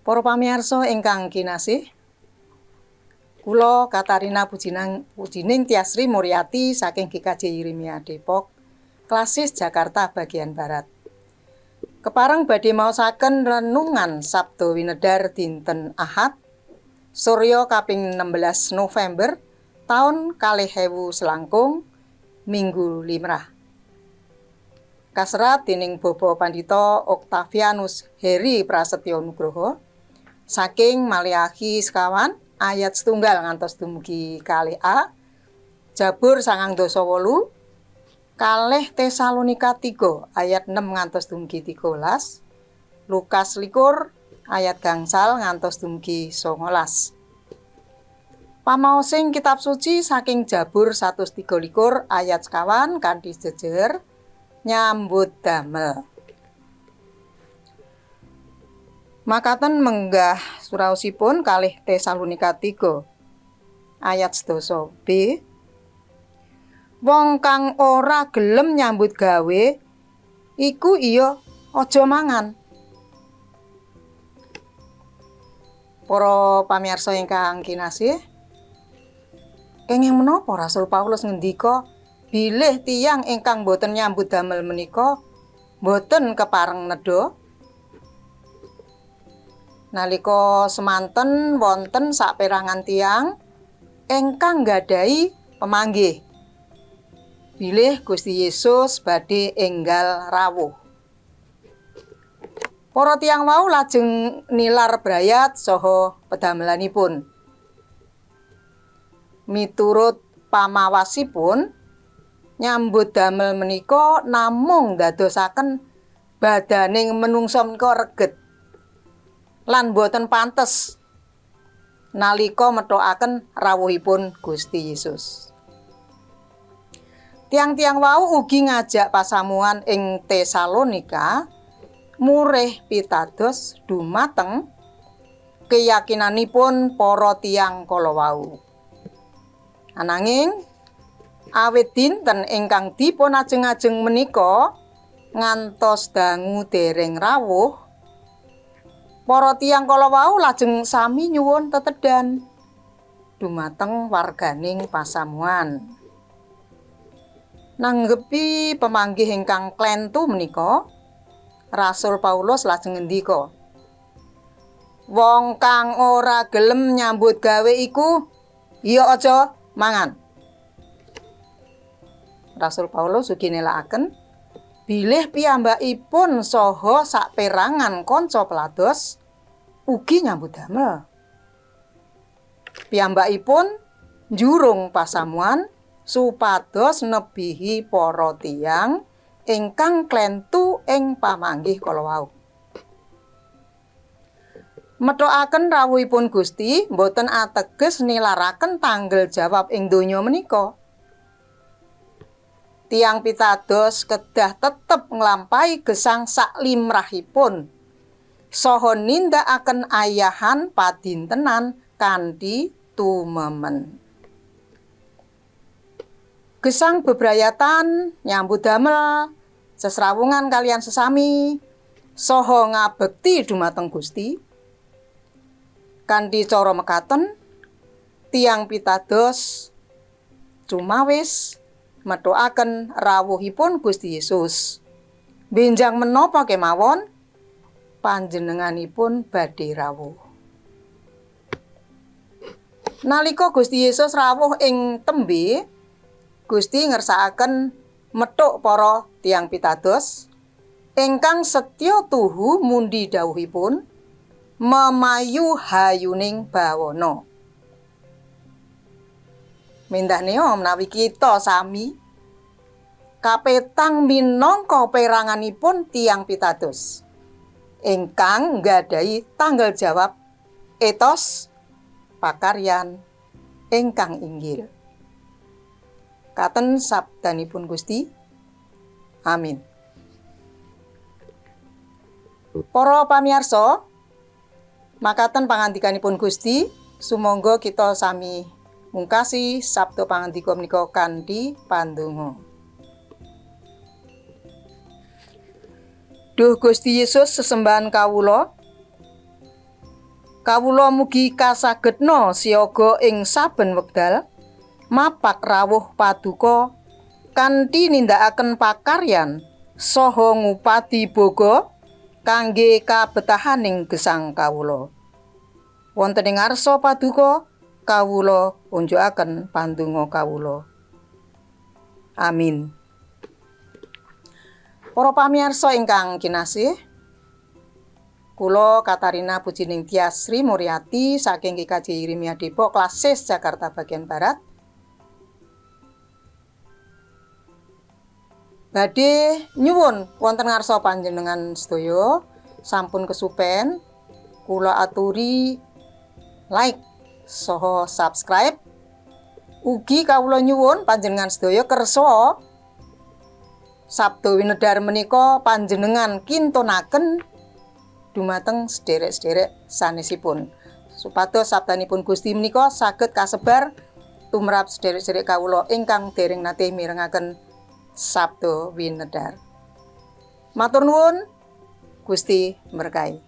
Para pamirsa ingkang kinasih, kula Katarina Pujining Tiasri Muryati saking GKJ Yirmia Depok, Klasis Jakarta bagian Barat. Kepareng badhe maosaken renungan Sabda Winedhar dinten Ahad, Surya kaping 16 November taun 2000 selangkung Minggu Limrah. Kaserat dening Bapak Pandhita Oktavianus Heri Prasetyo Nugroho saking Maliaki sekawan ayat 1 ngantos dumugi 2a, Jabur 9:8, kalih Tesalonika 3 ayat 6 ngantos dumugi 13, Lukas 21 ayat gangsal ngantos dumugi 19. Pamaosing kitab suci saking Jabur 123 ayat 1 kanthi jejer nyambut damel. Makaten menggah suraosipun kalih Tesalonika 3 ayat 11b. Wong kang ora gelem nyambut gawe iku iya aja mangan. Para pamirsa ingkang kinasih, kenging menapa Rasul Paulus ngendika bilih tiyang ingkang boten nyambut damel menika boten kepareng nedha? Nalika semanten wonten saperangan tiyang ingkang nggadhahi pamanggih bilih Gusti Yesus badhe enggal rawuh. Para tiyang wau lajeng nilar brayat saha pedamelanipun. Miturut pamawasipun, nyambut damel menika namung dadosaken badaning menungsa menika reget lan boten pantes nalika methokaken rawuhipun Gusti Yesus. Tiang-tiang wau ugi ngajak pasamuan ing Tesalonika murih pitados dumateng keyakinanipun para tiyang kala wau. Ananging awit dinten ingkang dipun ajeng-ajeng menika ngantos dangu dereng rawuh, para tiyang kala wau lajeng sami nyuwun tetedhan dumateng warganing pasamuan. Nanggepi pemanggih ingkang klentu menika, Rasul Paulus lajeng ngendika, wong kang ora gelem nyambut gawe iku ya aja mangan. Rasul Paulus ugi nelakaken bilih piyambakipun saha saperangan kanca pelados ugi nyambut damel. Piyambakipun njurung pasamuan supados nebihi para tiyang ingkang klentu ing pamanggih kala wau. Methokaken rawuhipun Gusti boten ateges nilaraken tanggel jawab ing donya menika. Tiang pitados kedah tetep nglampahi gesang saklimrahipun saha nindakaken ayahan padintenan kanthi tumemen. Gesang bebrayatan, nyambut damel, sesrawungan kalian sesami, saha ngabekti dumateng Gusti. Kanthi cara mekaten, tiang pitados cumawis methokaken rawuhipun Gusti Yesus. Benjang menapa kemawon panjenenganipun badhe rawuh. Nalika Gusti Yesus rawuh ing tembe, Gusti ngersakaken methuk para tiyang pitados ingkang setya tuhu mundi dawuhipun memayu hayuning bawana. Mendhaneo menawi kita sami kapetang minangka peranganipun tiyang pitados ingkang nggadhahi tanggal jawab etos pakaryan ingkang inggil. Katen sabdanipun Gusti. Amin. Para pamirsa, makaten pangandikanipun Gusti, sumangga kita sami mungkasi sabda pangandika menika kanthi pandonga. Duh Gusti Yesus sesembahan kawula, Kawula mugi kasagedna siyaga ing saben wekdal mapak rawuh paduka kanthi nindakaken pakaryan saha ngupadi boga kangge kabetahaning gesang kawula. Wonten ing ngarsa paduka kawula unjukaken pandonga kawula. Amin. Para pamirsa ingkang kinasih, kula Katarina Pujining Tias Sri Muryati saking GKJ Yirmia Depok Klasis Jakarta bagian Barat. Badhe nyuwun wonten ngarsa panjenengan sedaya sampun kesupen kula aturi like saha subscribe. Ugi kawula nyuwun panjenengan sedaya kersa Sabda Winedhar menika panjenengan kintunaken dumateng sederek-sederek sanesipun supados sabdanipun Gusti menika saged kasebar tumrap sederek-sederek kawula ingkang dereng nate mirengaken Sabda Winedhar. Matur nuwun, Gusti berkahi.